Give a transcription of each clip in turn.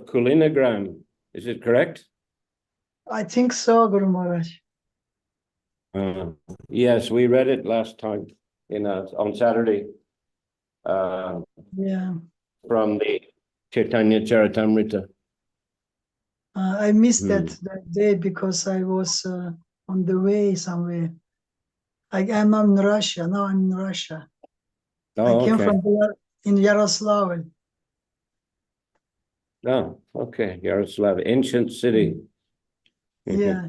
Kulinagram. Is it correct? I think so, Guru Maharaj. Yes, we read it last time on Saturday. Yeah. From the Chaitanya Charitamrita. I missed that day because I was on the way somewhere. I'm in Russia. Now I'm in Russia. Oh, I came okay. from in Yaroslavl. Oh, okay. Yaroslav, ancient city. Yeah.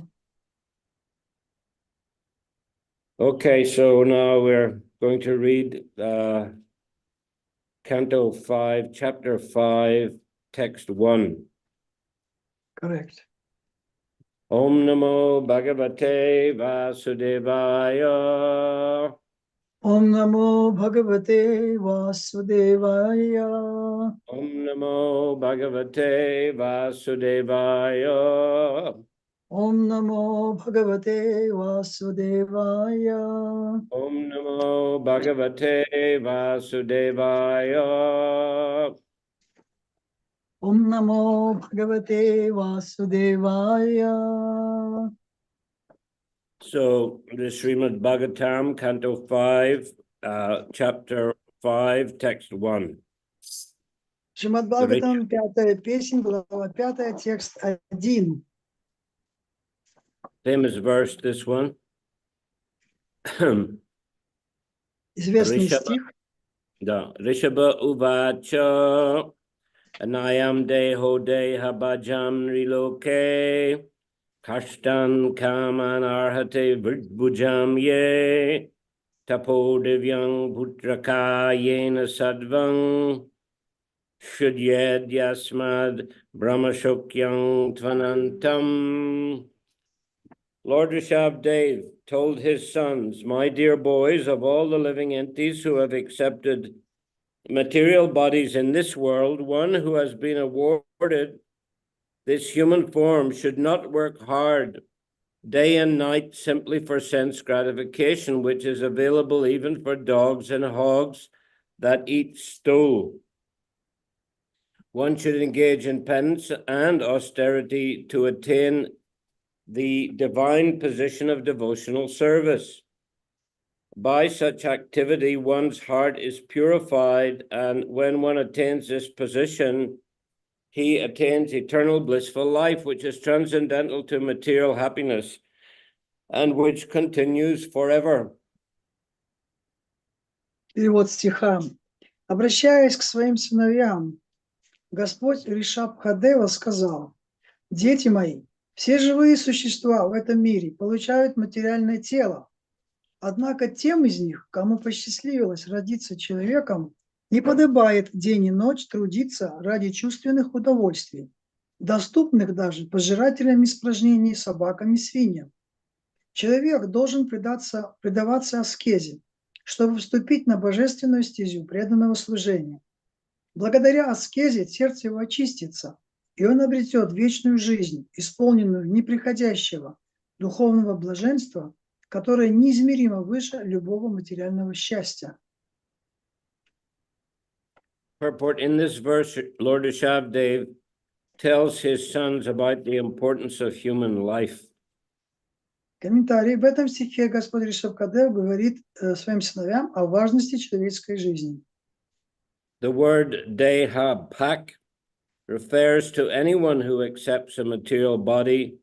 Okay, so now we're going to read Canto 5, Chapter 5, Text 1. Correct. Om Namo Bhagavate Vasudevaya. Om Namo Bhagavate Vasudevaya. Om Namo Bhagavate Vasudevaya. Om Namo Bhagavate Vasudevaya. Om Namo Bhagavate Vasudevaya. Om Namo Bhagavate Vasudevaya. So the Shrimad Bhagavatam, Canto 5, Chapter 5, Text 1. Шримад Бхагаватам 5.5 песня, глава 5, текст 1. Famous verse, this one. Известный стих. Да. Rishabha Uvacha Anayam Deho Deha Bhajam Riloke Kashtan Kaman Arhate Vrijbhujam Ye Tapo Divyang Putraka Yena Sadvang Shudyad Yasmad Brahmashokyang Tvanantam. Lord Rishabdev told his sons, my dear boys, of all the living entities who have accepted material bodies in this world, one who has been awarded this human form should not work hard day and night simply for sense gratification, which is available even for dogs and hogs that eat stool. One should engage in penance and austerity to attain the divine position of devotional service. By such activity, one's heart is purified, and when one attains this position, he attains eternal blissful life, which is transcendental to material happiness and which continues forever. Перевод стиха. Обращаясь к своим сыновьям, Господь Ришабхадева сказал: «Дети мои, все живые существа в этом мире получают материальное тело. Однако тем из них, кому посчастливилось родиться человеком, не подобает день и ночь трудиться ради чувственных удовольствий, доступных даже пожирателям испражнений, собакам и свиньям. Человек должен предаваться аскезе, чтобы вступить на божественную стезю преданного служения. Благодаря аскезе сердце его очистится, и он обретет вечную жизнь, исполненную неприходящего духовного блаженства, которое неизмеримо выше любого материального счастья». Purport: in this verse, Lord Rishabdev tells his sons about the importance of human life. Комментарий. В этом стихе Господь Ришабхадев говорит своим сыновьям о важности человеческой жизни. The word deha bhak refers to anyone who accepts a material body,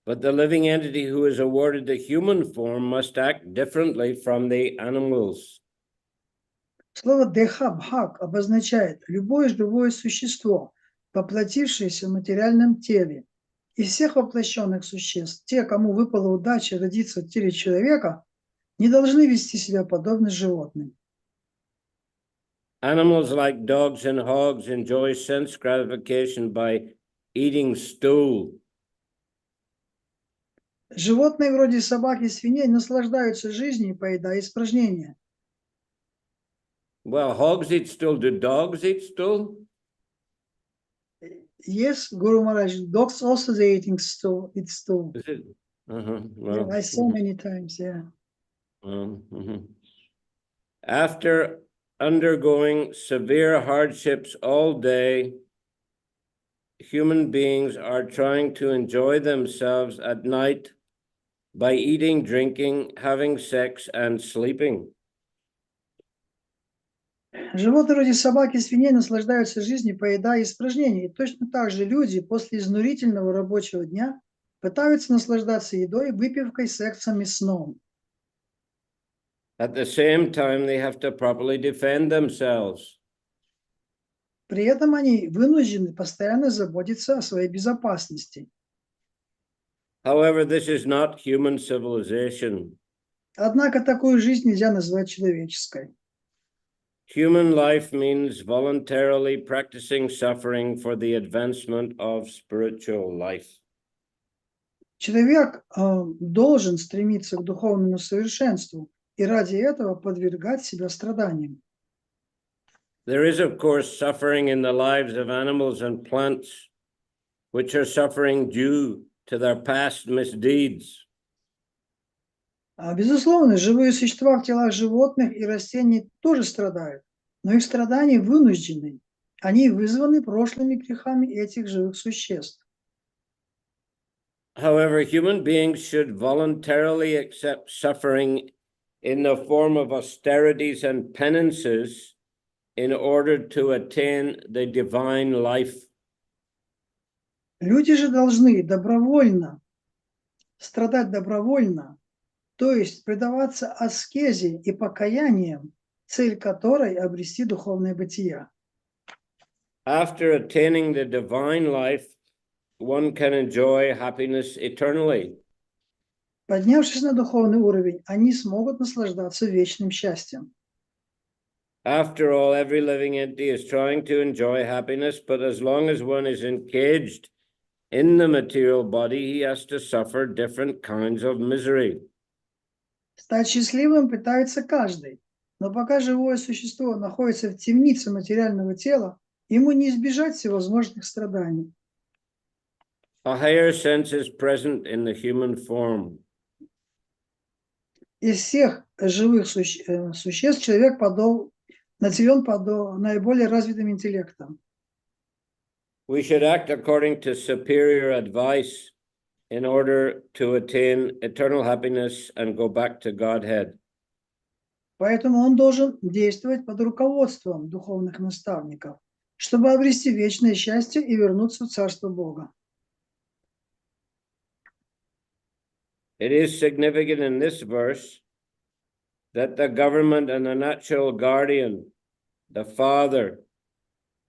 but the living entity who is awarded the human form must act differently from the animals. Слово «деха-бхак» обозначает любое живое существо, воплотившееся в материальном теле. Из всех воплощенных существ, те, кому выпала удача родиться в теле человека, не должны вести себя подобно животным. Animals like dogs and hogs enjoy sense gratification by eating stool. Животные вроде собак и свиней наслаждаются жизнью, поедая испражнения. Well, hogs eat stool. Do dogs eat stool? Yes, Guru Maharaj, dogs also they eating stool. It's stool. Is it? Well, Yeah, I saw many times. Yeah. After undergoing severe hardships all day, human beings are trying to enjoy themselves at night by eating, drinking, having sex, and sleeping. Животные вроде собак и свиней наслаждаются жизнью, поедая испражнения. И точно так же люди после изнурительного рабочего дня пытаются наслаждаться едой, выпивкой, сексом и сном. At the same time, they have to properly defend themselves. При этом они вынуждены постоянно заботиться о своей безопасности. However, this is not human civilization. Однако такую жизнь нельзя назвать человеческой. Human life means voluntarily practicing suffering for the advancement of spiritual life. Человек должен стремиться к духовному совершенству и ради этого подвергать себя страданиям. There is, of course, suffering in the lives of animals and plants, which are suffering due to their past misdeeds. Безусловно, живые существа в телах животных и растений тоже страдают, но их страдания вынуждены. Они вызваны прошлыми грехами этих живых существ. However, human beings should voluntarily accept suffering in the form of austerities and penances in order to attain the divine life. Люди же должны добровольно страдать добровольно, то есть предаваться аскезе и покаяниям, цель которой обрести духовное бытие. After attaining the divine life, one can enjoy happiness eternally. Поднявшись на духовный уровень, они смогут наслаждаться вечным счастьем. After all, every living entity is trying to enjoy happiness, but as long as one is encaged in the material body, he has to suffer different kinds of misery. Стать счастливым пытается каждый, но пока живое существо находится в темнице материального тела, ему не избежать всевозможных страданий. A higher sense is present in the human form. Из всех живых существ человек наделен наиболее развитым интеллектом. We should act according to superior advice in order to attain eternal happiness and go back to Godhead. Поэтому он должен действовать под руководством духовных наставников, чтобы обрести вечное счастье и вернуться в Царство Бога. It is significant in this verse that the government and the natural guardian, the father,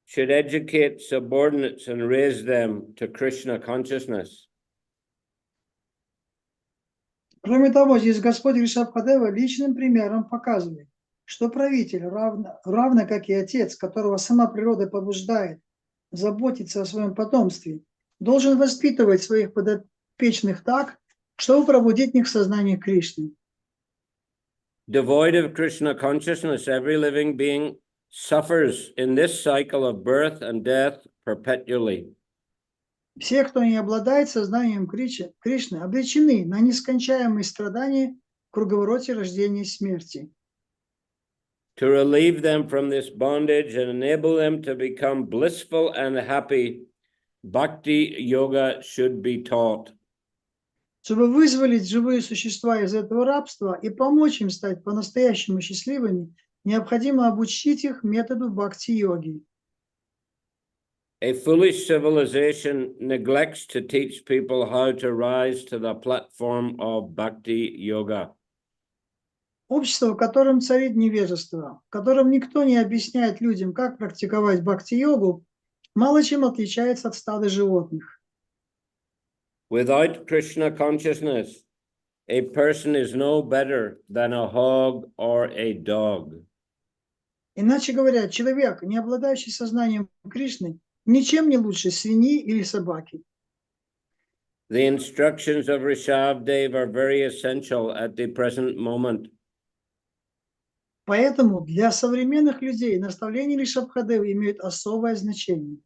should educate subordinates and raise them to Krishna consciousness. Кроме того, здесь Господь Ришабхадева личным примером показывает, что правитель, равно как и отец, которого сама природа побуждает заботиться о своем потомстве, должен воспитывать своих подопечных так, чтобы пробудить в них сознание Кришны. Devoid of Krishna consciousness, every living being suffers in this cycle of birth and death perpetually. Все, кто не обладает сознанием Кришны, обречены на нескончаемые страдания в круговороте рождения и смерти. To relieve them from this bondage and enable them to become blissful and happy, bhakti yoga should be taught. Чтобы вызволить живые существа из этого рабства и помочь им стать по-настоящему счастливыми, необходимо обучить их методу бхакти-йоги. A foolish civilization neglects to teach people how to rise to the platform of bhakti yoga. Общество, в котором царит невежество, в котором никто не объясняет людям, как практиковать бхакти-йогу, мало чем отличается от стада животных. Without Krishna consciousness, a person is no better than a hog or a dog. Иначе говоря, человек, не обладающий сознанием Кришны, ничем не лучше свиньи или собаки. The instructions of Rishabdev are very essential at the present moment. Поэтому для современных людей наставления Ришабхадевы имеют особое значение.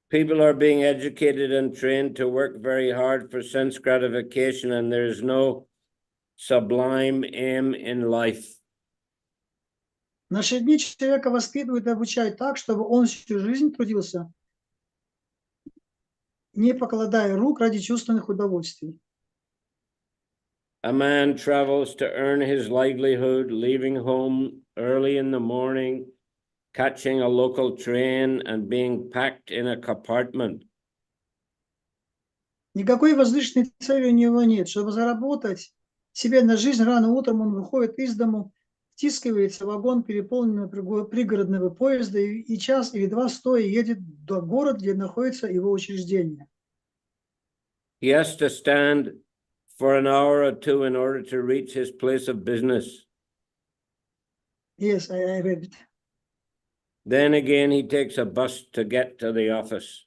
People are being educated and trained to work very hard for sense gratification, and there is no sublime aim in life. В наши дни человека воспитывают и обучают так, чтобы он всю жизнь трудился не покладая рук ради чувственных удовольствий. A man travels to earn his livelihood, leaving home early in the morning, catching a local train and being packed in a compartment. Никакой возвышенной цели у него нет. Чтобы заработать себе на жизнь, рано утром он выходит из дому, втискивается в вагон переполненного пригородного поезда и час или два стоя едет до города, где находится его учреждение. He has to stand for an hour or two in order to reach his place of business. Yes, I read it. Then again, he takes a bus to get to the office.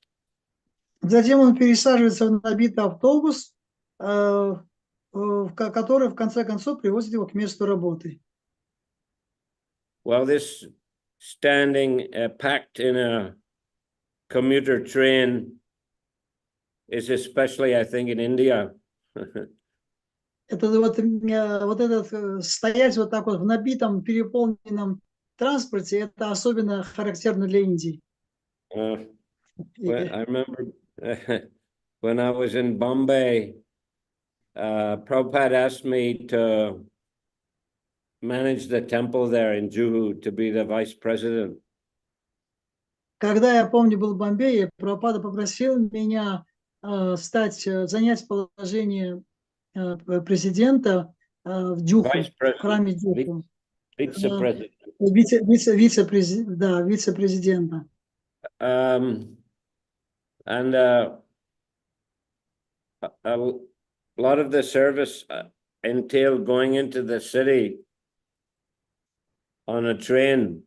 Затем он пересаживается в набитый автобус, который в конце концов привозит его к месту работы. Well, this standing packed in a commuter train is especially, I think, in India. Это вот этот стоять вот так вот в набитом, переполненном транспорте, это особенно характерно для Индии. Well, I remember when I was in Bombay, Prabhupada asked me to manage the temple there in Juhu, to be the vice president. Когда я помню, был в Бомбее, Прабхупада попросил меня занять положение президента в Джуху, в храме Джуху. Вице-президента. And a lot of the service entailed going into the city on a train.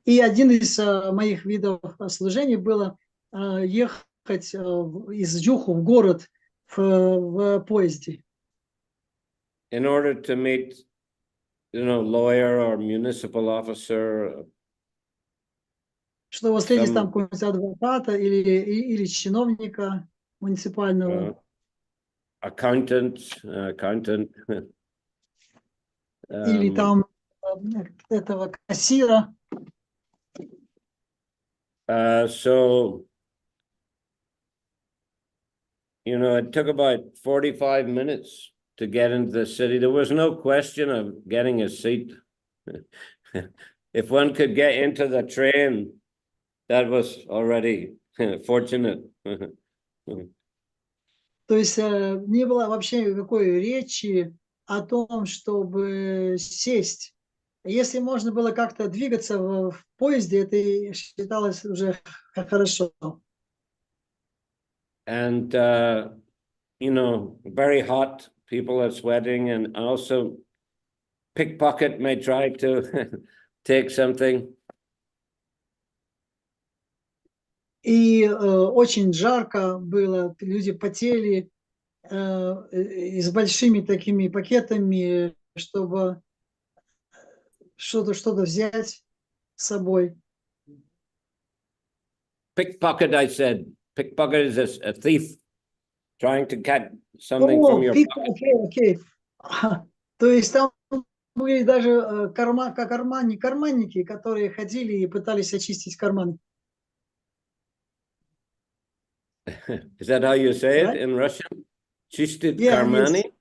И один из моих видов служения было ехать из Джуху в город в поезде. In order to meet, lawyer or municipal officer. Чтобы встретить там какого-нибудь адвоката или чиновника муниципального. Accountant. Или там этого кассира. So, it took about 45 minutes to get into the city. There was no question of getting a seat. If one could get into the train, that was already fortunate. То есть не было вообще никакой речи о том, чтобы сесть. Если можно было как-то двигаться в поезде, это считалось уже хорошо. And, very hot, people are sweating, and also pickpocket may try to take something. И очень жарко было, люди потели и с большими такими пакетами, чтобы что-то взять с собой. Pickpocket, I said. Pickpocket is a thief trying to get something from your pocket. Okay. То есть там были даже карманники, которые ходили и пытались очистить карманы. Is that how you say it in Russian? Чистит карманы?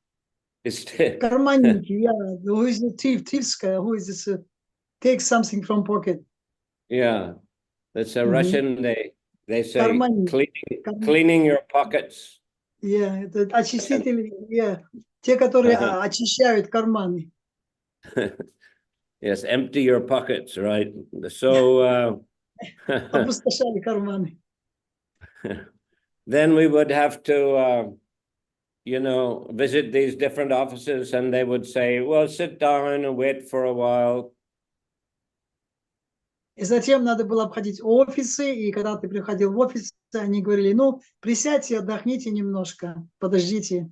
Карманники, yeah. Who is the thief? Who is this? Take something from pocket. Yeah, that's a Russian. They say cleaning your pockets. Yeah, это очистители, те, которые очищают карманы. Yes, empty your pockets, right? So опустошали карманы. Then we would have to, visit these different offices, and they would say, well, sit down and wait for a while. И затем надо было обходить офисы, и когда ты приходил в офис, они говорили, присядьте, отдохните немножко, подождите.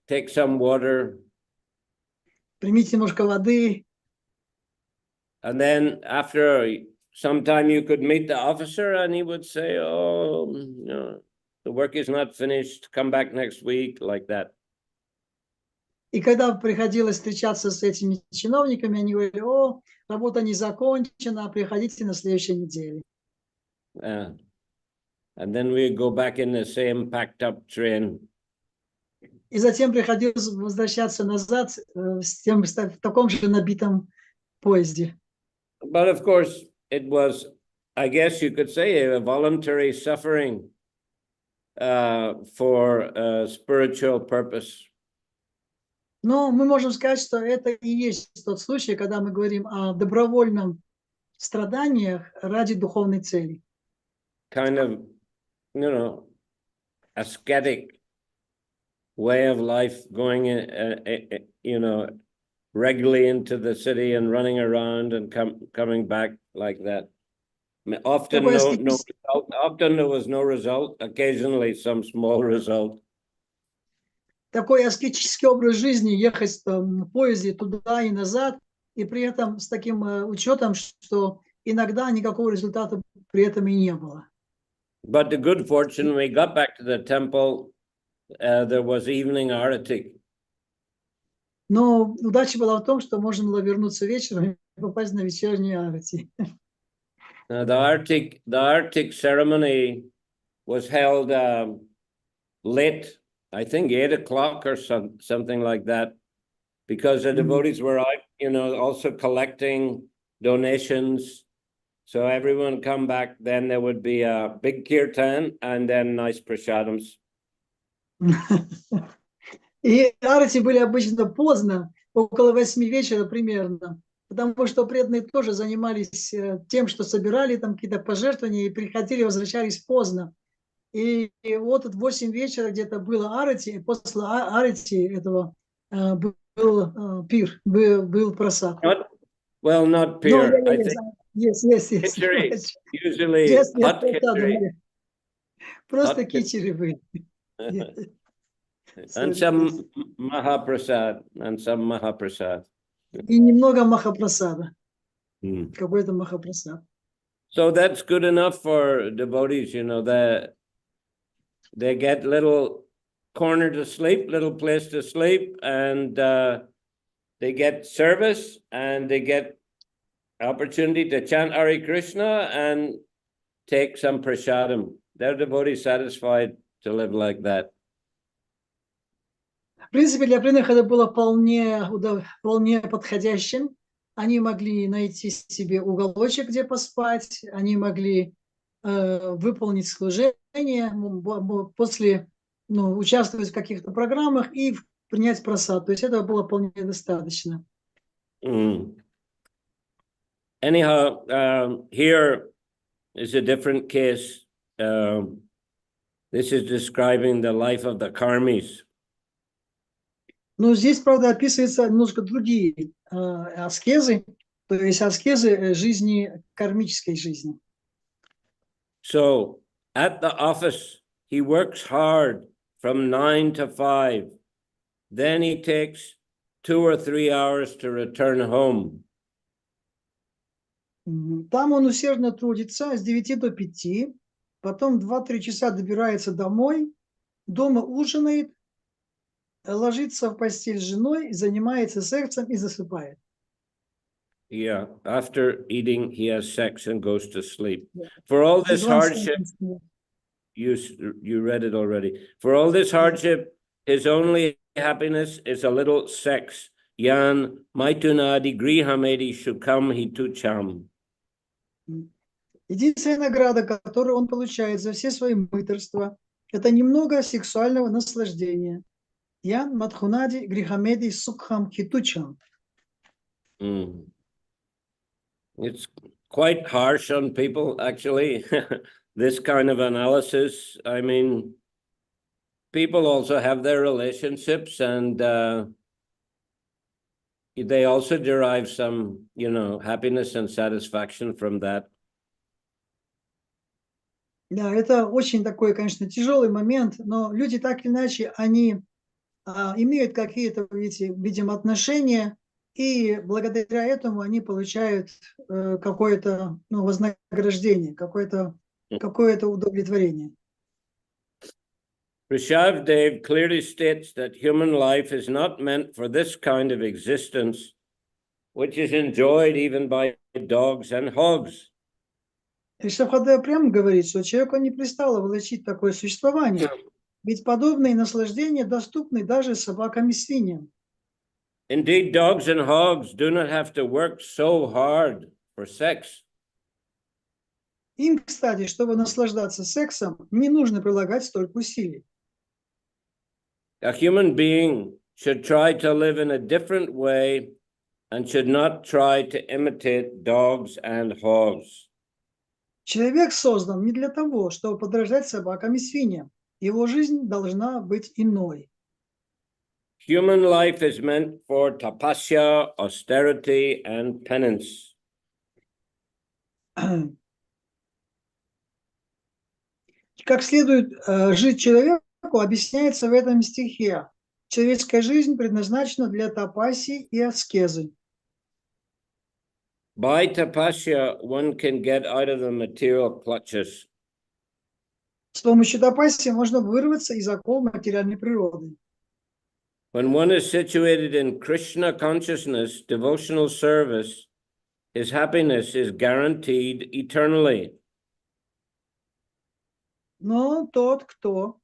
Take some water. Примите немножко воды. And then after some time you could meet the officer, and he would say, oh, the work is not finished, come back next week, like that. И когда приходилось встречаться с этими чиновниками, они говорили, работа не закончена, приходите на следующей неделе. and then we go back in the same packed up train. И затем приходилось возвращаться назад в таком же набитом поезде. But of course, it was, I guess you could say, a voluntary suffering for a spiritual purpose. Но мы можем сказать, что это и есть тот случай, когда мы говорим о добровольном страданиях ради духовной цели. Kind of, you know, ascetic way of life, going you know, regularly into the city and running around and coming back like that. I mean, often no result. Often there was no result. Occasionally some small result. Такой аскетический образ жизни, ехать в поезде туда и назад, и при этом с таким учетом, что иногда никакого результата при этом и не было. But the good fortune, when we got back to the temple, there was evening arati. Но удача была в том, что можно было вернуться вечером и попасть на вечерние арати. Now the arati ceremony was held late, I think 8 o'clock or something like that, because the devotees were out, you know, also collecting donations. So everyone come back, then there would be a big kirtan and then nice prasadams. И арати были обычно поздно, около 8 вечера примерно, потому что преданные тоже занимались тем, что собирали там какие-то пожертвования и приходили, возвращались поздно. И вот в 8 вечера где-то было арати, и после арати этого был пир, был просад. Not pir. I think yes. Khichdi, usually Yes, hot khichdi. Просто кичери были. And some Mahaprasad, И немного махапрасада. Какой-то махапрасад. So that's good enough for devotees, you know, they get little corner to sleep, little place to sleep, and they get service and they get opportunity to chant Hare Krishna and take some prasadam. They're devotees satisfied to live like that. В принципе, для преданных это было вполне подходящим. Они могли найти себе уголочек, где поспать, они могли выполнить служение, после участвовать в каких-то программах и принять просад. То есть этого было вполне достаточно. Anyhow, here is a different case. This is describing the life of the karmis. Но здесь, правда, описываются немножко другие аскезы, то есть аскезы жизни, кармической жизни. So, at the office, he works hard from 9 to 5. Then he takes 2 or 3 hours to return home. Там он усердно трудится с 9 до 5, потом 2-3 часа добирается домой, дома ужинает, ложится в постель с женой, занимается сексом и засыпает. Yeah, after eating, he has sex and goes to sleep. For all this hardship, you read it already. For all this hardship, his only happiness is a little sex. Yan maitunadi grihamedi shukam hitucham. Единственная награда, которую он получает за все свои мытарства, это немного сексуального наслаждения. Ян Мадхунади Грихамеди Сукхам Хитучам. It's quite harsh on people, actually, this kind of analysis. I mean, people also have their relationships and they also derive some, you know, happiness and satisfaction from that. Да, это очень такой, конечно, тяжелый момент, но люди так или иначе, они имеют какие-то, видимо, отношения, и благодаря этому они получают какое-то вознаграждение, какое-то удовлетворение. Rishabdev clearly states that human life is not meant for this kind of existence, which is enjoyed even by dogs and hogs. Ришабхадева прямо говорит, что человеку не пристало влачить такое существование, ведь подобные наслаждения доступны даже собакам и свиньям. Indeed, dogs and hogs do not have to work so hard for sex. Им, кстати, чтобы наслаждаться сексом, не нужно прилагать столько усилий. A human being should try to live in a different way and should not try to imitate dogs and hogs. Человек создан не для того, чтобы подражать собакам и свиньям. Его жизнь должна быть иной. Human life is meant for tapasya, austerity, and penance. Как следует жить человеку, объясняется в этом стихе. Человеческая жизнь предназначена для тапаси и аскезы. By tapasya, one can get out of the material clutches. С помощью тапаси можно вырваться из оков материальной природы. When one is situated in Krishna consciousness, devotional service, his happiness is guaranteed eternally. Но тот, кто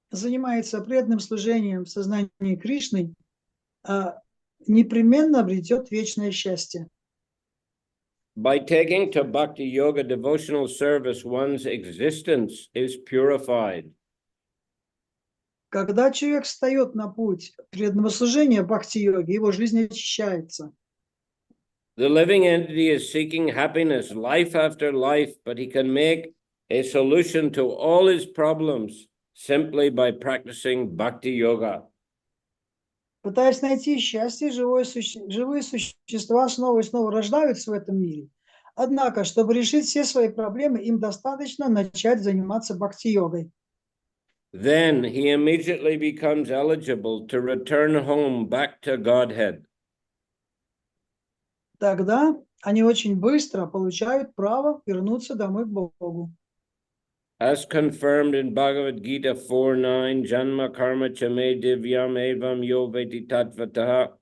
занимается преданным служением в сознании Кришны, непременно обретет вечное счастье. By taking to bhakti yoga devotional service, one's existence is purified. Когда человек встает на путь преданного служения бхакти-йоги, его жизнь очищается. The living entity is seeking happiness life after life, but he can make a solution to all his problems simply by practicing bhakti yoga. Пытаясь найти счастье, живые существа снова и снова рождаются в этом мире. Однако, чтобы решить все свои проблемы, им достаточно начать заниматься бхакти-йогой. Then he immediately becomes eligible to return home back to Godhead. Тогда они очень быстро получают право вернуться домой к Богу. As confirmed in Bhagavad Gita 4.9, Janma Karma Chame Divyam Evam Yo Veti Tatvataha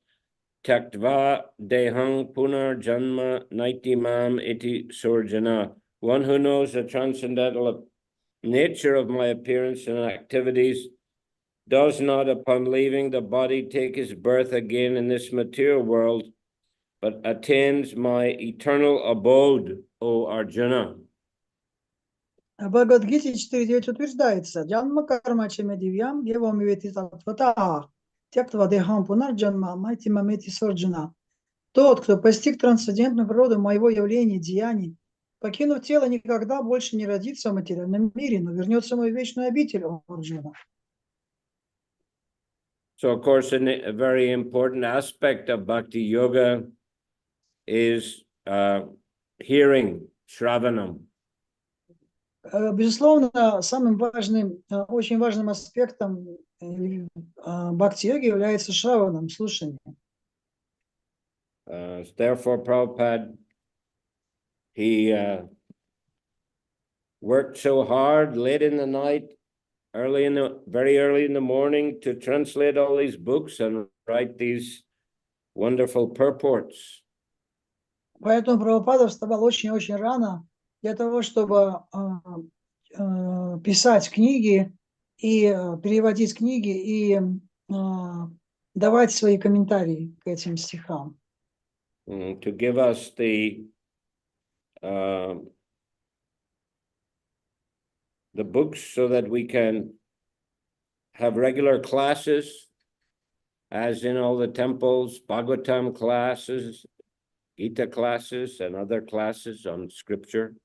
Tyaktva Dehang Punar Janma Naitimam Iti Surjana. One who knows the transcendental nature of my appearance and activities does not, upon leaving the body, take his birth again in this material world, but attains my eternal abode, O Arjuna. В Бхагавад-гите 4.9 утверждается: «Джанма карма чаме дивьям евам вети татватаа, тяктва дехам пунар джанма майти мамети сорджана». Тот, кто постиг трансцендентную природу моего явления, деяний, покинув тело, никогда больше не родится в материальном мире, но вернется в мою вечную обитель, о Арджуна. So, of course, a very important aspect of bhakti yoga is hearing, shravanam. Безусловно, самым важным, очень важным аспектом бхакти-йоги является шраванам, слушанием. Therefore, Prabhupada, he worked so hard late in the night, very early in the morning to translate all these books and write these wonderful purports. Поэтому Прабхупада вставал очень-очень рано для того, чтобы писать книги и переводить книги и давать свои комментарии к этим стихам. To give us the books so that we can have regular classes, as in all the temples, Bhagavatam classes, Gita classes, and other classes on scripture.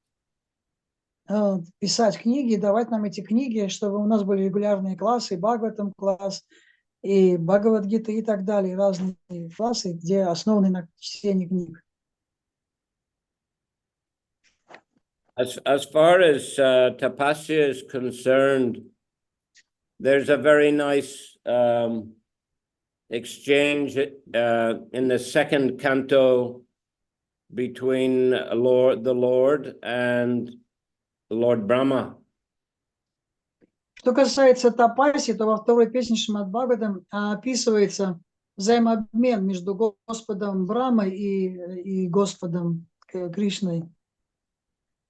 Писать книги, давать нам эти книги, чтобы у нас были регулярные классы, Бхагаватам класс, и Бхагавад-гита и так далее, разные классы, где основаны на чтении книг. As far as tapasya is concerned, there's a very nice exchange in the second canto between the Lord and Lord Brahma. Что касается тапаси, то во второй песне Шримад Бхагаватам описывается взаимообмен между Господом Брамой и Господом Кришной.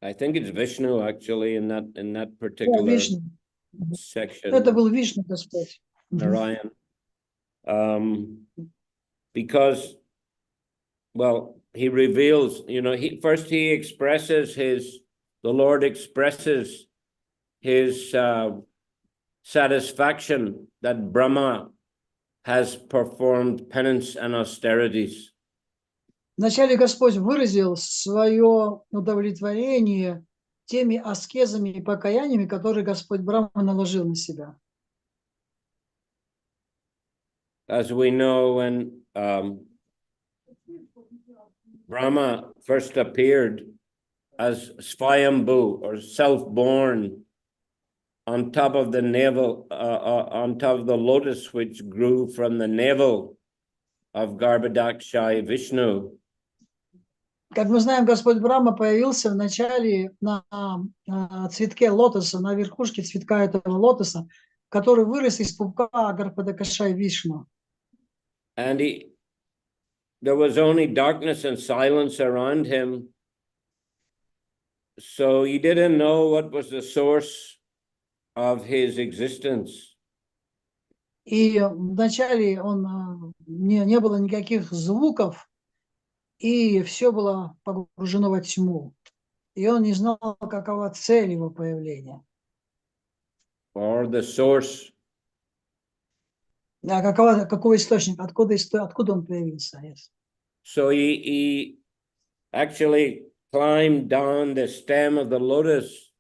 I think it's Vishnu actually in that Да, particular Вишну. Это section, был Вишну, Господь. Narayan. Because, well, he reveals, you know, he expresses the Lord expresses his satisfaction that Brahma has performed penance and austerities. Вначале Господь выразил свое удовлетворение теми аскезами и покаяниями, которые Господь Брахма наложил на себя. As we know, when Brahma first appeared as Swayambhu or self-born on top of the navel, on top of the lotus which grew from the navel of Garbhodakshai Vishnu. Как мы знаем, Господь Брахма появился вначале на цветке лотоса, на верхушке цветка этого лотоса, который вырос из пупка Гарбhodakashai Вишну. And there was only darkness and silence around him. So he didn't know what was the source of his existence. И вначале не было никаких звуков, и все было погружено во тьму. И он не знал, какова цель его появления. Or the source. Да, какой источник, откуда он появился. Yes. So he actually climbed down the stem of the lotus,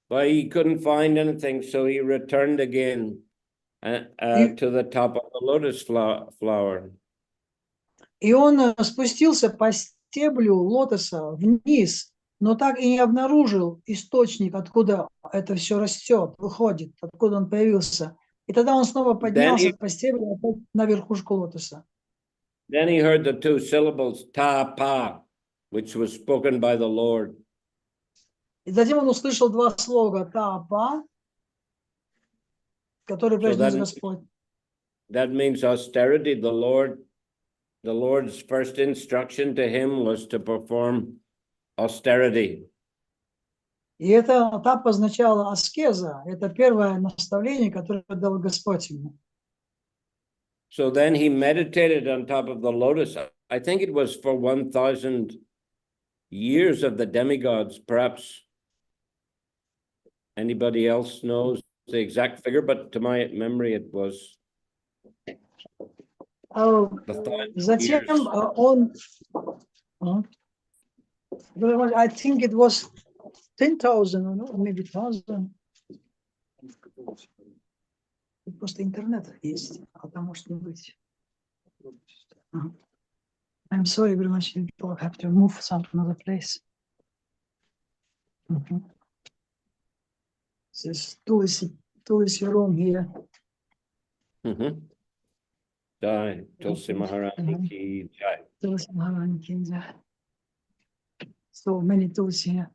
but he couldn't find anything, so he returned again to the top of the lotus flower. И он спустился по стеблю лотоса вниз, но так и не обнаружил источник, откуда это все растет, выходит, откуда он появился. И тогда он снова поднялся по стеблю на верхушку лотоса. Then he heard the two syllables ta-pa, which was spoken by the Lord. И затем он услышал два слога та-па, которые произнес Господь. That means austerity. The Lord's first instruction to him was to perform austerity. И это тап означало аскеза. Это первое наставление, которое дал Господь ему. So then he meditated on top of the lotus. I think it was for 1,000 years of the demigods. Perhaps anybody else knows the exact figure, but to my memory it was. Затем он, I think it was 10,000 or maybe 1,000. Просто интернет есть, а там может не быть. I'm sorry very much, you have to move some to another place. This Tulsi room here. Jai, Tulsi Maharani ki jai. Tulsi Maharani ki jai. So many Tulsi here.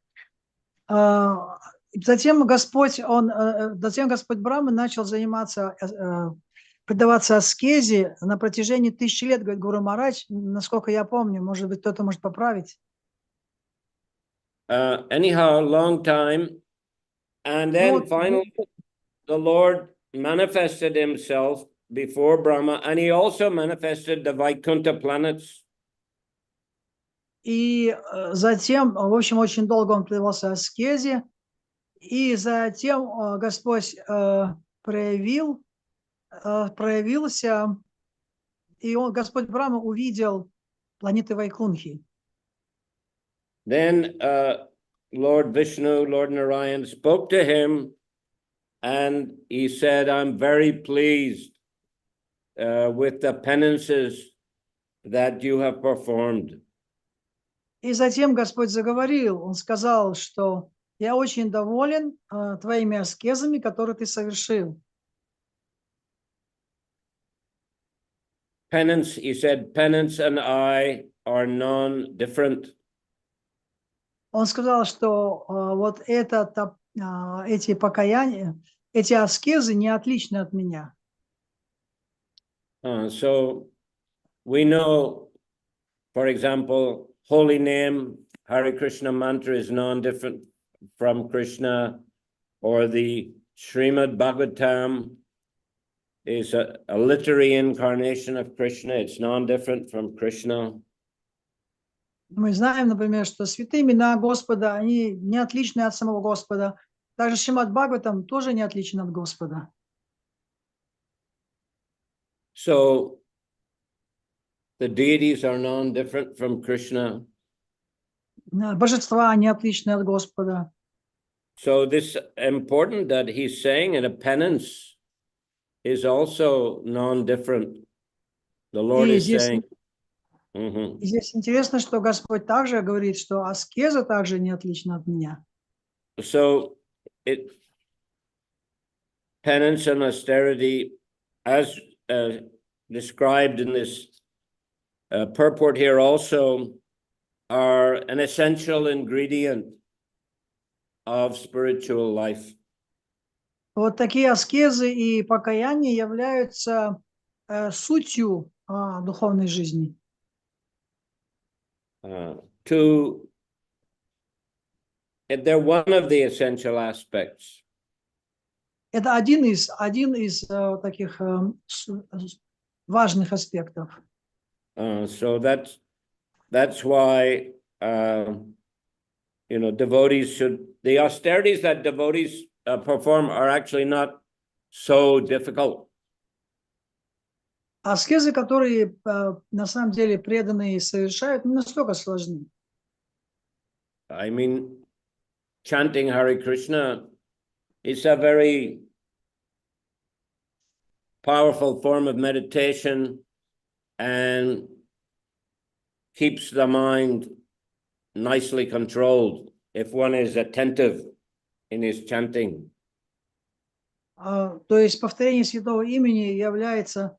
Затем Господь Брахма начал предаваться аскезе на протяжении 1000 лет, говорит Гуру Махарадж, насколько я помню, может быть, кто-то может поправить. Anyhow, a long time. And then finally, the Lord manifested himself before Brahma, and he also manifested the Vaikuntha planets. И затем, в общем, очень долго он предавался аскезе, и затем Господь проявился, и Господь Брахма увидел планеты Вайкунхи. Then Lord Vishnu, Lord Narayan spoke to him, and he said, I'm very pleased with the penances that you have performed. И затем Господь заговорил, он сказал, что я очень доволен твоими аскезами, которые ты совершил. Penance, he said, penance and I are non-different. Он сказал, что вот эти покаяния, эти аскезы не отличны от меня. So we know, for example, holy name Hare Krishna mantra is non-different from Krishna, or the Shrimad Bhagavatam is a literary incarnation of Krishna. It's non-different from Krishna. Мы знаем, например, что святые имена Господа, они не отличны от самого Господа. Также Шримад Бхагаватам тоже не отличен от Господа. So the deities are non-different from Krishna. Божества не отличны от Господа. So this important that he's saying in a penance is also non-different. The Lord И is saying. здесь интересно, что Господь также говорит, что аскеза также не отлична от меня. So penance and austerity, as described in this purport here, also are an essential ingredient of spiritual life. Вот такие аскезы и покаяние являются сутью духовной жизни. They're one of the essential aspects. Это один из таких важных аспектов. So that's why devotees should, the austerities that devotees perform are actually not so difficult. Аскезы, которые на самом деле преданные совершают, не настолько сложны. I mean, chanting Hare Krishna is a very powerful form of meditation and keeps the mind nicely controlled if one is attentive in his chanting. То есть повторение святого имени является,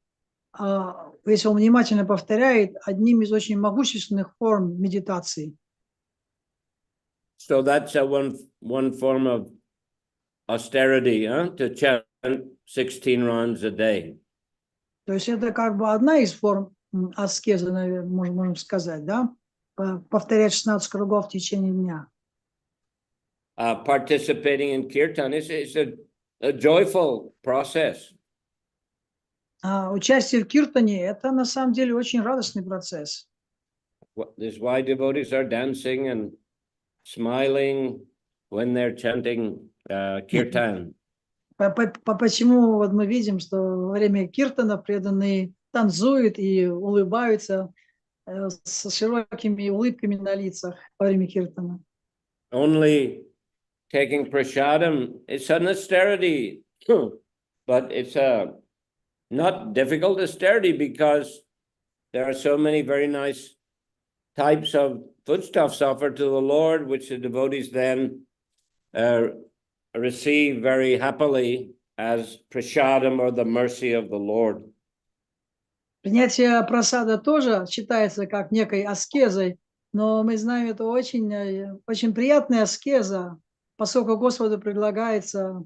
если он внимательно повторяет, одним из очень могущественных форм медитации. So that's one form of austerity, to chant 16 rounds a day. То есть это как бы одна из форм аскезы, наверное, можем сказать, да? Повторять 16 кругов в течение дня. Participating in kirtan is a joyful process. Участие в киртане – это на самом деле очень радостный процесс. This is why devotees are dancing and smiling when they're chanting kirtan. Почему вот мы видим, что во время киртана преданные танцуют и улыбаются с широкими улыбками на лицах во время киртана. Only taking prasadam, it's an austerity, but it's a not difficult austerity because there are so many very nice types of foodstuffs offered to the Lord, which the devotees then receive very happily as prasadam, or the mercy of the Lord. Принятие прасада тоже считается как некой аскезой, но мы знаем, это очень приятная аскеза, поскольку Господу предлагается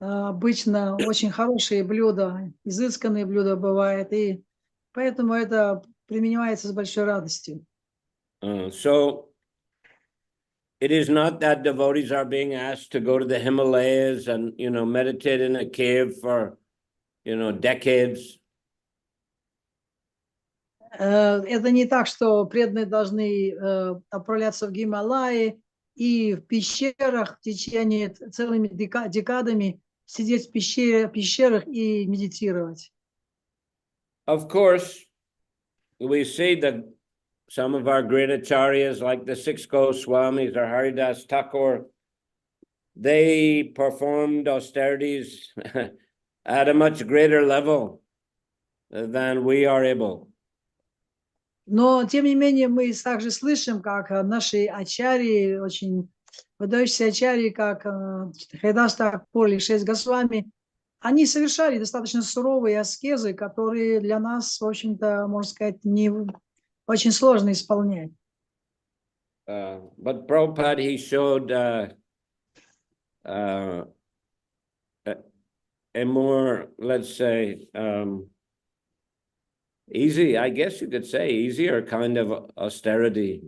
обычно очень хорошие блюда, изысканные блюда бывают, и поэтому это применяется с большой радостью. So it is not that devotees are being asked to go to the Himalayas and, meditate in a cave for, decades. Это не так, что преданные должны отправляться в Гималаи и в пещерах в течение целыми декадами сидеть в пещерах и медитировать. Of course, we see that some of our great acharyas, like the six Goswamis or Haridas Thakur, they performed austerities at a much greater level than we are able. Но, тем не менее, мы также слышим, как наши ачарьи, очень выдающиеся ачарьи, как Хридас Тхакур или 6 Госвами, они совершали достаточно суровые аскезы, которые для нас, в общем-то, можно сказать, не очень сложно исполнять. But Prabhupada, he showed a more, let's say, easy, I guess you could say, easier kind of austerity.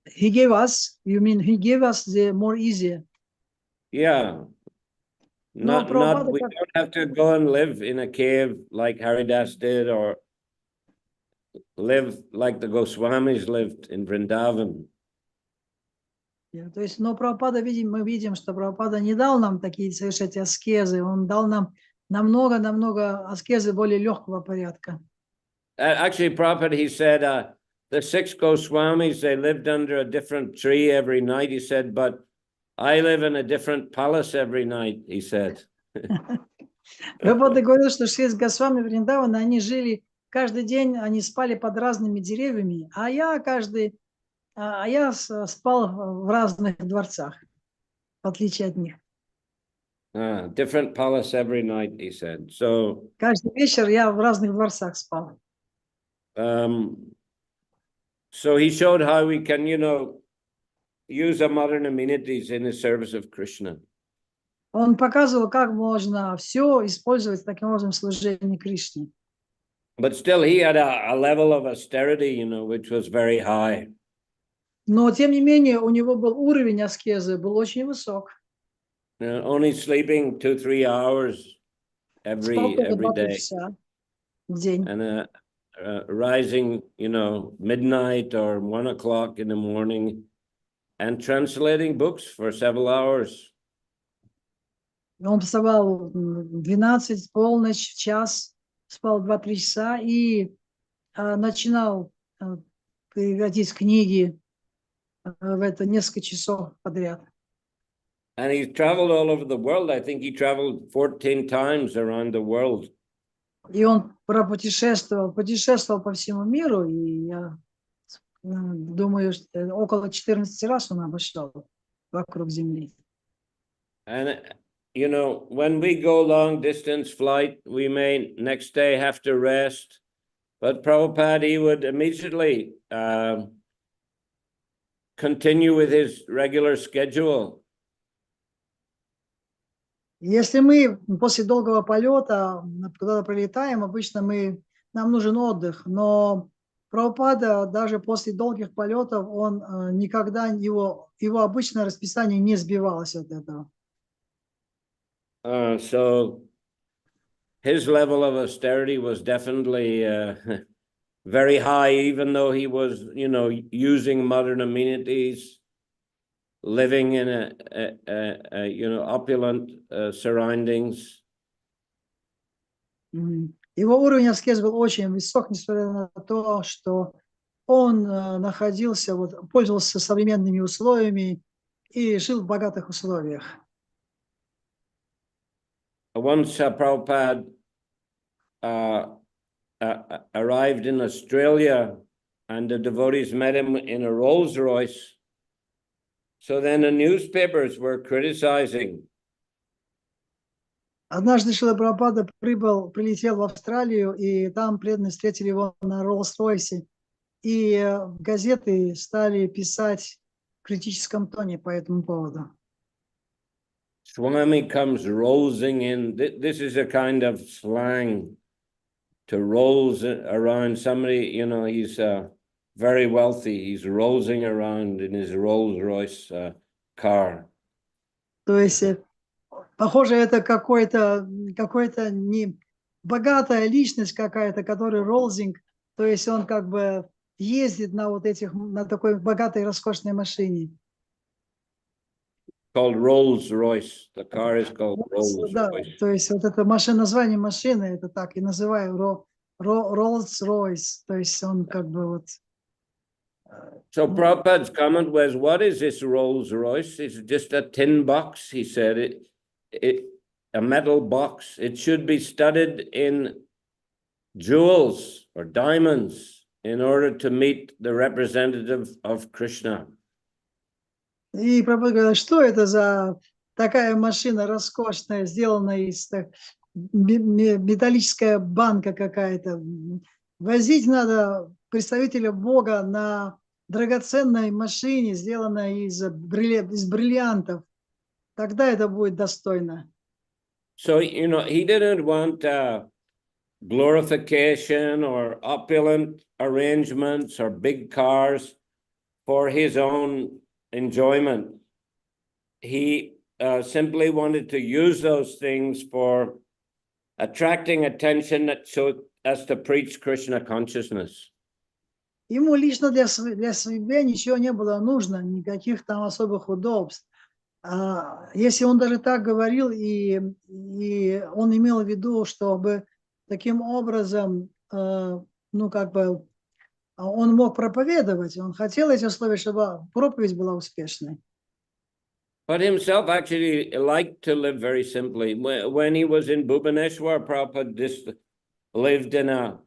He gave us, you mean he gave us the more easier. Yeah. Но Not Прабхупада we как don't have to go and live in a cave like Haridas did, or live like the Goswamis lived in Vrindavan. То есть, но Прабхупада, мы видим, что Прабхупада не дал нам такие совершать аскезы, он дал нам намного аскезы более легкого порядка. Actually, Prabhupada, he said, the 6 Goswamis, they lived under a different tree every night, he said, but I live in a different palace every night, he said. Прабхупада говорил, что 6 Госвами Вриндавана, они жили каждый день, они спали под разными деревьями, а я спал в разных дворцах, в отличие от них. Different palace every night, he said. So Каждый вечер я в разных дворцах спал. So he showed how we can, use our modern amenities in the service of Krishna. Он показывал, как можно все использовать таким образом в служении Кришне. But still, he had a level of austerity, which was very high. Но, тем не менее, у него был уровень аскезы, был очень высок. Only sleeping 2-3 hours every day. В день. And rising, midnight or 1 o'clock in the morning and translating books for several hours. Он вставал в 12, полночь, час, спал 2-3 часа и начинал переводить книги в это несколько часов подряд. And he traveled all over the world. I think he traveled 14 times around the world. И он путешествовал по всему миру, и я думаю, что около 14 раз он обошел вокруг Земли. And, when we go long distance flight, we may next day have to rest. But Prabhupada, he would immediately continue with his regular schedule. Если мы после долгого полета куда-то прилетаем, обычно нам нужен отдых, но Прабхупада даже после долгих полетов он никогда его обычное расписание не сбивалось от этого. So his level of austerity was definitely very high, even though he was, using modern amenities, living in a opulent surroundings. Его уровень аскезы был очень высок, несмотря на то, что он пользовался современными условиями и жил в богатых условиях. Once Prabhupada arrived in Australia, and the devotees met him in a Rolls Royce. So then the newspapers were criticizing. Однажды Шрила Прабхупада прилетел в Австралию, и там преданные встретили его на Роллс-Ройсе. И газеты стали писать в критическом тоне по этому поводу. Swami comes rolling in. This is a kind of slang to rolls around somebody, he's very wealthy. He's rolling around in his Rolls Royce car. То есть, похоже, это какой-то не богатая личность какая-то, который роллинг, то есть он как бы ездит на такой богатой роскошной машине. Called Rolls Royce. The car is called Rolls Royce. То есть вот это название машины, это так и называю Rolls-Royce. То есть он как бы вот. So Prabhupada's comment was, what is this Rolls Royce? It's just a tin box, he said. A metal box. It should be studded in jewels or diamonds in order to meet the representative of Krishna. И Прабхупада говорит, что это за такая машина роскошная, сделанная из металлическая банка какая-то. Возить надо представителя Бога на драгоценной машине, сделанной из бриллиантов. Тогда это будет достойно. So, he didn't want glorification or opulent arrangements or big cars for his own enjoyment. He simply wanted to use those things for attracting attention so as to preach Krishna consciousness. Ему лично для себя ничего не было нужно, никаких там особых удобств. Если он даже так говорил, и он имел в виду, чтобы таким образом, ну как бы, он мог проповедовать, он хотел эти условия, чтобы проповедь была успешной. But himself actually liked to live very simply. When he was in Bhubaneswar, Prabhupada just lived in a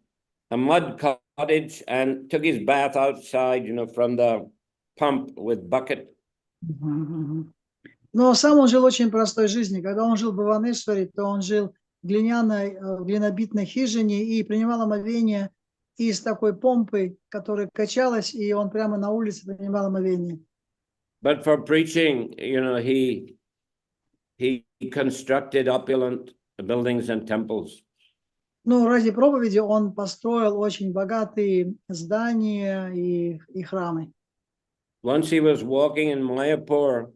mud cottage and took his bath outside, from the pump with bucket. Но сам он жил очень простой жизнью. Когда он жил в Бхуванешваре, то он жил в глинобитной хижине и принимал омовение из такой помпы, которая качалась, и он прямо на улице принимал омовение. But for preaching, he constructed opulent buildings and temples. Ну, ради проповеди он построил очень богатые здания и храмы. Once he was walking in Mayapur,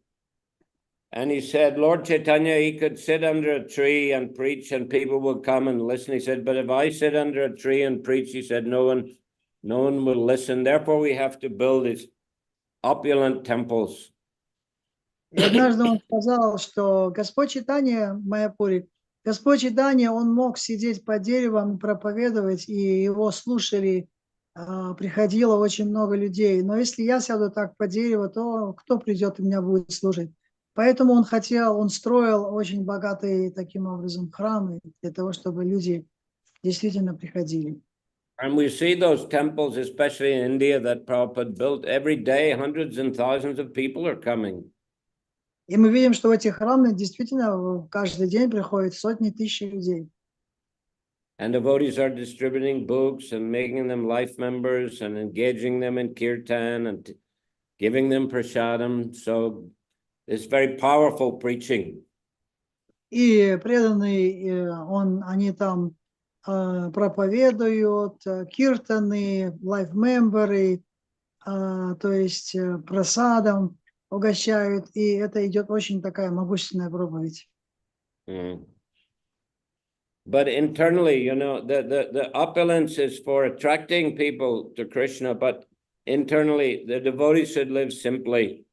and he said, Lord Chaitanya, he could sit under a tree and preach and people would come and listen. He said, but if I sit under a tree and preach, he said, no one will listen. Therefore, we have to build these opulent temples. И однажды он сказал, что Господь Чайтанья в Майяпуре, Господь Чайтанья, он мог сидеть под деревом и проповедовать, и его слушали, приходило очень много людей. Но если я сяду так под дерево, то кто придет и меня будет слушать? Поэтому он строил очень богатые таким образом храмы для того, чтобы люди действительно приходили. And we see those temples, especially in India, that Prabhupada built. Every day, hundreds and thousands of people are coming. И мы видим, что в эти храмы действительно каждый день приходят сотни тысяч людей. And devotees are distributing books and making them life members and engaging them in kirtan and giving them prasadam. So it's very powerful preaching. И преданные, они там проповедуют, киртаны, лайф-мемберы, то есть просадом угощают, и это идет очень такая могущественная проповедь. But internally, the opulence is for attracting people to Krishna, but internally, the devotees should live simply.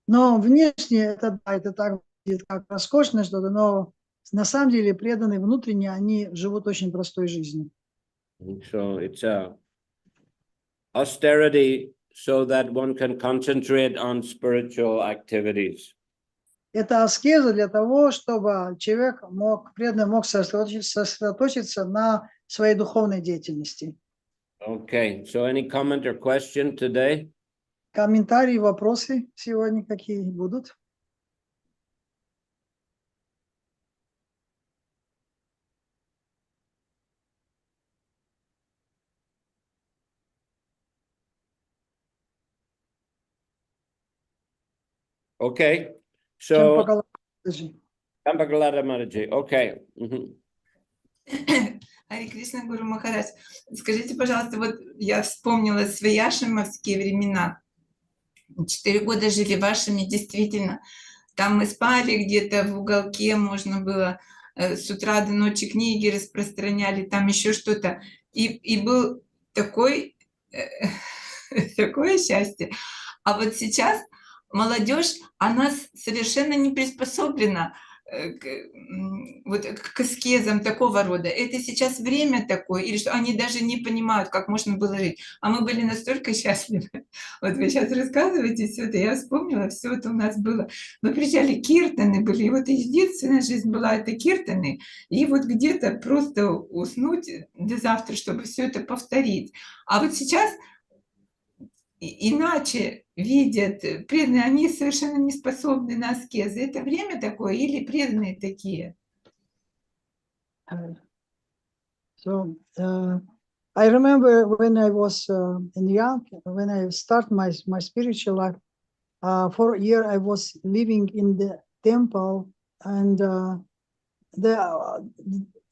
Но внешне это так выглядит, как роскошное что-то, но на самом деле преданные внутренне, они живут очень простой жизнью. So it's a austerity so that one can concentrate on spiritual activities. Это аскеза для того, чтобы человек преданный мог сосредоточиться на своей духовной деятельности. Okay, so any comment or question today? Комментарии, вопросы сегодня какие будут? Okay, so Чампагалада Mataji. Okay. Харе Кришна, Гуру Махарадж. Скажите, пожалуйста, вот я вспомнила свои ашрамовские времена. 4 года жили в ашраме, действительно. Там мы спали где-то в уголке, можно было с утра до ночи книги распространяли, там еще что-то. И был такое счастье. А вот сейчас молодежь, она совершенно не приспособлена к аскезам такого рода. Это сейчас время такое, или что они даже не понимают, как можно было жить. А мы были настолько счастливы. Вот вы сейчас рассказываете все это, я вспомнила, все это у нас было. Мы приезжали, киртаны были, и вот единственная жизнь была это киртаны, и вот где-то просто уснуть до завтра, чтобы все это повторить. А вот сейчас иначе видят преданные, они совершенно не способны на аскезы. Это время такое или преданные такие? So, I remember when I was young, when I started my spiritual life, for a year I was living in the temple, and the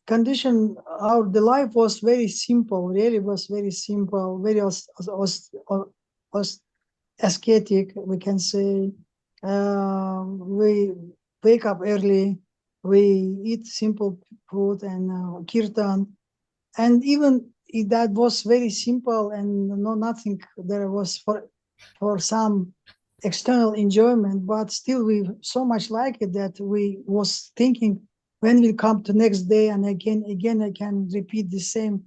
condition of the life was very simple, really was very simple, very ascetic, we can say. We wake up early, we eat simple food and kirtan. And even if that was very simple and nothing there was for some external enjoyment, but still we so much like it that we was thinking when we come to next day and again I can repeat the same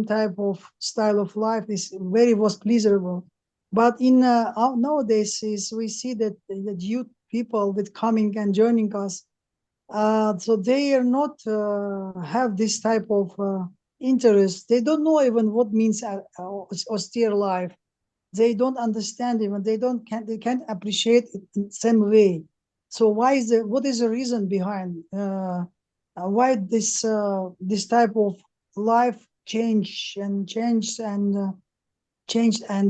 type of style of life is very was pleasurable. But in nowadays we see that the youth people with coming and joining us, so they are not have this type of interest. They don't know even what means austere life. They don't understand even. They can't appreciate it in the same way. So what is the reason behind why this type of life changed and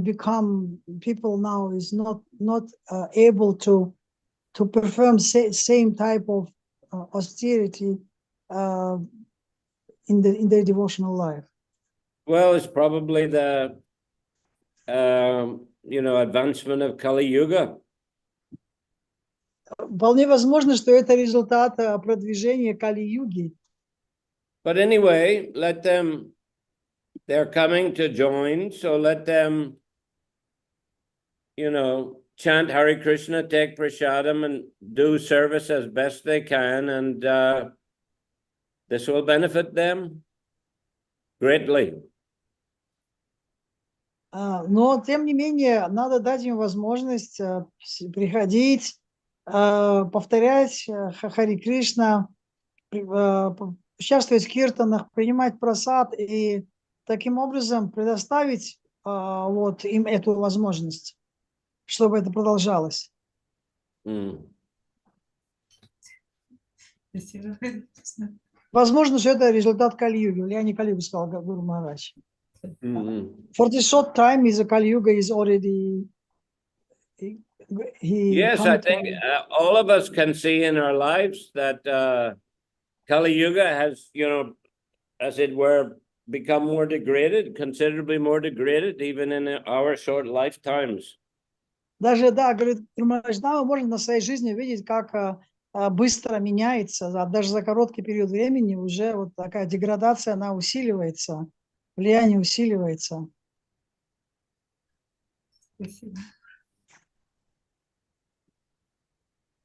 become people now is not able to perform same type of austerity in their devotional life? Well, it's probably the advancement of Kali Yuga. Вполне возможно, что это результат продвижения Кали-юги. But anyway, they're coming to join, so let them, chant Hare Krishna, take prasadam, and do service as best they can, and this will benefit them greatly. Но, тем не менее, надо дать им возможность приходить, повторять Хари Кришна, участвовать в киртанах, принимать прасад и таким образом предоставить им эту возможность, чтобы это продолжалось. Возможно, что это результат Кали-юги. Я не Кали-югу сказал, Гуру Махарадж. For this short time, is Kali-yuga is already. Yes, I think all of us can see in our lives that Kali Yuga has, as it were, become more degraded, considerably more degraded, even in our short lifetimes. Даже, да, говорит, мы можем на своей жизни видеть, как быстро меняется, даже за короткий период времени уже вот такая деградация, она усиливается, влияние усиливается. Спасибо.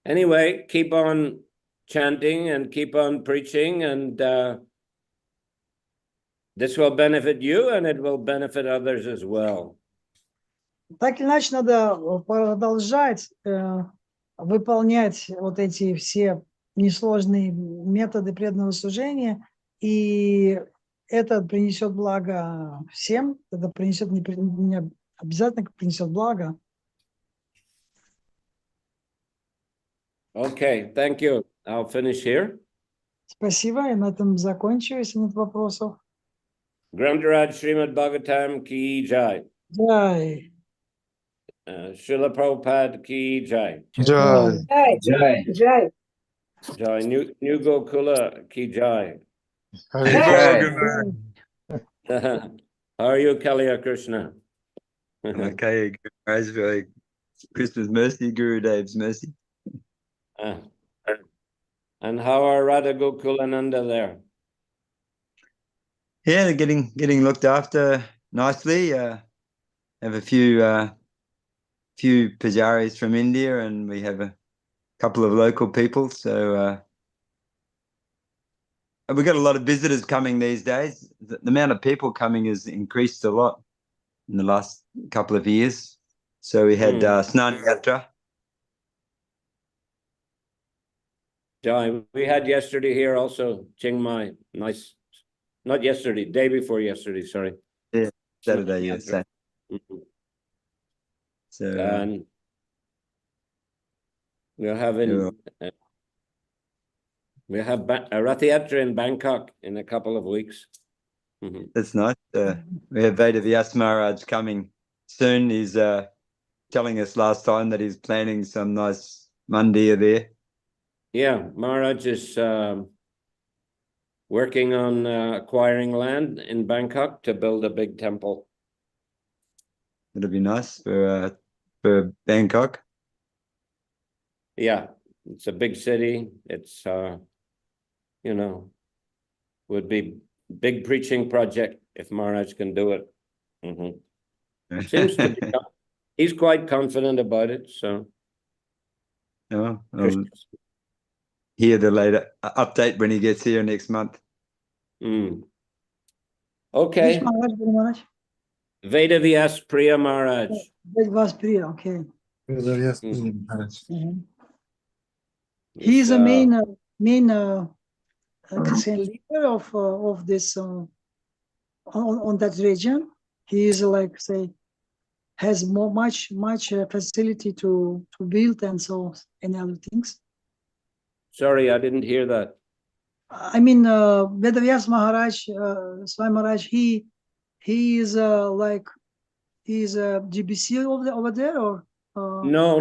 Anyway, keep on chanting and keep on preaching, and this will benefit you and it will benefit others as well. Так или иначе, надо продолжать выполнять вот эти все несложные методы преданного служения, и это принесет благо всем, это принесет не обязательно принесет благо. Okay, thank you. I'll finish here. Спасибо, я на этом закончу, если нет вопросов. Grantaraj Shrimad Bhagavatam ki jai. Jai. Srila Prabhupada ki jai. Jai. Jai. Jai. Jai. New Gokula ki jai. Hare How are you, Kaliya Krishna? Okay, Guys, very Krishna's mercy, Guru Dev's mercy. And how are Radha Gokulananda there? Yeah, they're getting looked after nicely. Have a few pujaris from India, and we have a couple of local people. So we got a lot of visitors coming these days. The amount of people coming has increased a lot in the last couple of years. So we had Snan Yatra. Jai. We had yesterday here also, Chiang Mai. Nice. Not yesterday, day before yesterday, sorry. Yeah, Saturday, yes. So and we're having we have a Rath Yatra in Bangkok in a couple of weeks. That's nice. We have Veda Vyas Maharaj coming soon. He's telling us last time that he's planning some nice mandir there. Yeah, Maharaj is working on acquiring land in Bangkok to build a big temple. It'll be nice for for Bangkok. Yeah, it's a big city. It's, would be big preaching project if Maharaj can do it. Seems to be, he's quite confident about it. So, Oh, I'll hear the later update when he gets here next month. Okay. Which Maharaj, Guru Maharaj? Vedavyas Priya Maharaj. That was Priya, okay. Yes, Mhm. He is a main leader of this on that region. He is like say has much facility to build and other things. Sorry, I didn't hear that. I mean, Vedavyas Maharaj, Swami Maharaj, he is he's a GBC over there, or No.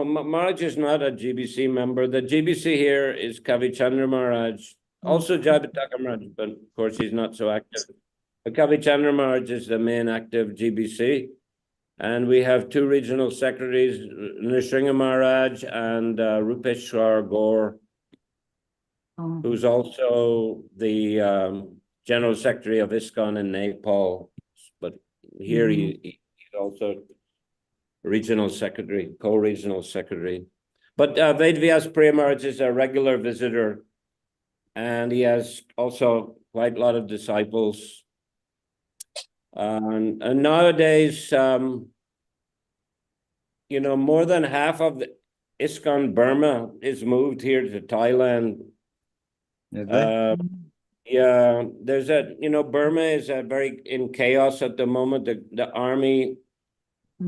Maharaj is not a GBC member. The GBC here is Kavi Chandra Maharaj, also Jayapataka Maharaj, but of course he's not so active. But Kavi Chandra Maharaj is the main active GBC. And we have two regional secretaries, Nrsimha Maharaj and Rupeshwar Gaur, who's also the General Secretary of ISKCON in Nepal. But here he's also regional secretary, co-regional secretary. But Vedavyas Priya Maharaj is a regular visitor, and he has also quite a lot of disciples. And nowadays, more than half of the ISKCON Burma is moved here to Thailand. Yeah, there's Burma is very in chaos at the moment. The army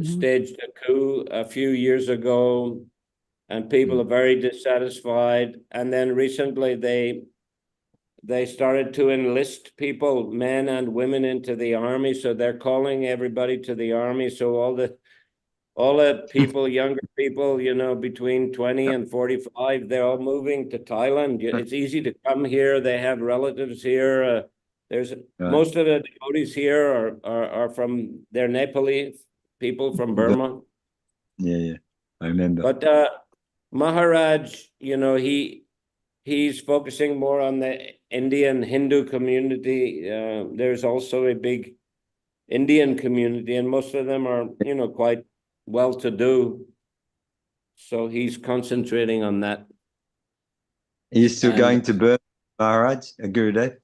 staged a coup a few years ago, and people are very dissatisfied. And then recently they started to enlist people, men and women, into the army. So they're calling everybody to the army. So all the people, younger people, between 20 and 45, they're all moving to Thailand. It's easy to come here. They have relatives here. Most of the devotees here are from, they're Nepali people from Burma. Yeah, I remember. But Maharaj, he's focusing more on the Indian Hindu community. There's also a big Indian community, and most of them are, quite well-to-do. So he's concentrating on that. Are you still going to Burma, Maharaj, Gurudev?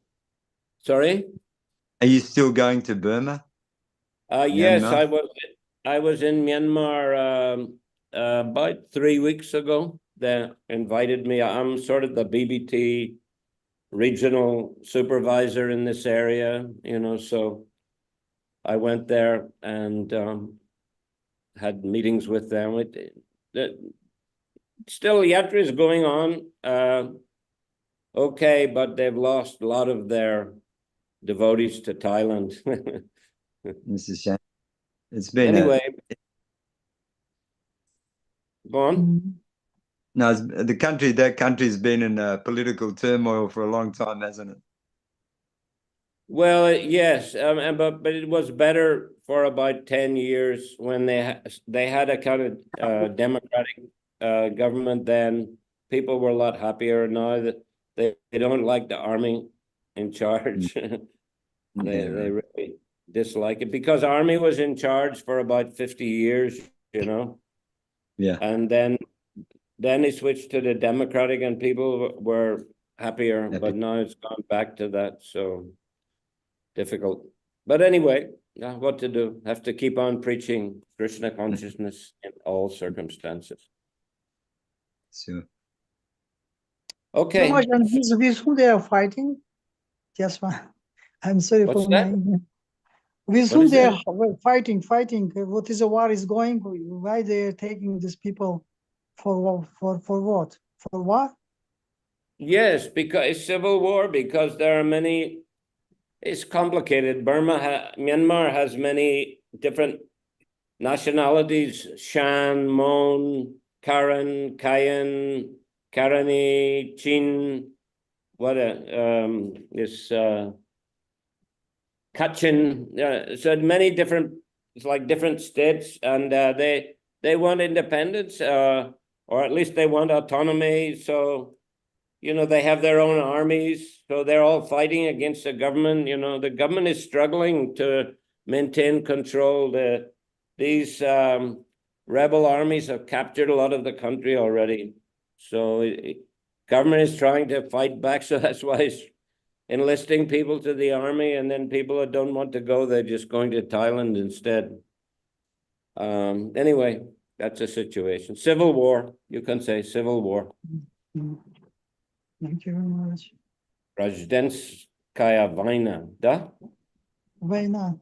Sorry? Are you still going to Burma? Yes, I was in Myanmar about 3 weeks ago. They invited me. I'm sort of the BBT regional supervisor in this area, so I went there and had meetings with them. Still, Yatra is going on. Okay, but they've lost a lot of their devotees to Thailand. It's a shame. It's been anyway. Go on. No, that country's been in political turmoil for a long time, hasn't it? Well, yes, but it was better for about 10 years when they had a kind of democratic government. Then people were a lot happier. Now that they don't like the army in charge. They really dislike it because army was in charge for about 50 years, Yeah. And then they switched to the democratic, and people were happier. But now it's gone back to that. So difficult. But anyway, what to do? Have to keep on preaching Krishna consciousness in all circumstances. Sure. Okay. With whom they are fighting? Just one. I'm sorry What's for that? with whom they are fighting. What is the war is going? Why they are taking these people for what? For what? Yes, because it's civil war, because there are many. It's complicated. Myanmar has many different nationalities: Shan, Mon, Karen, Kayan, Karani, Chin, Kachin. So many different, it's like different states, and they want independence, or at least they want autonomy. So, you know, they have their own armies. So they're all fighting against the government. You know, the government is struggling to maintain control. These rebel armies have captured a lot of the country already. So government is trying to fight back. So that's why it's enlisting people to the army, and then people that don't want to go, they're just going to Thailand instead. Anyway, that's a situation. Civil war, you can say civil war. Thank you very much. Гражданская война, да? Война.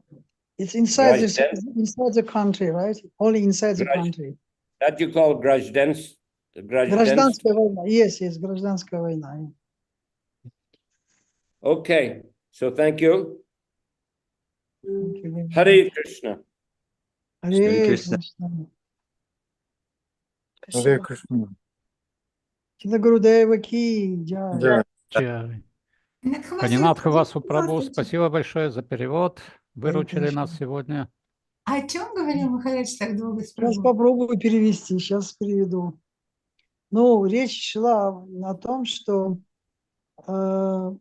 It's inside the country, right? Only inside the Граждан- country. That you call гражданская Гражданская война. Yes, гражданская война. Okay, so thank you. Thank you very much. Hare Krishna. Hare Krishna. Krishna. Hare Krishna. Шрила Гурудева ки джай. Джай. Чай. Надхвасу- Канинатха Васу Прабу, Здравствуйте. спасибо большое за перевод. Выручили Конечно. нас сегодня. А о чем говорил Махарадж так долго с Сейчас Прабhu? попробую перевести, сейчас переведу. Ну, речь шла о том, что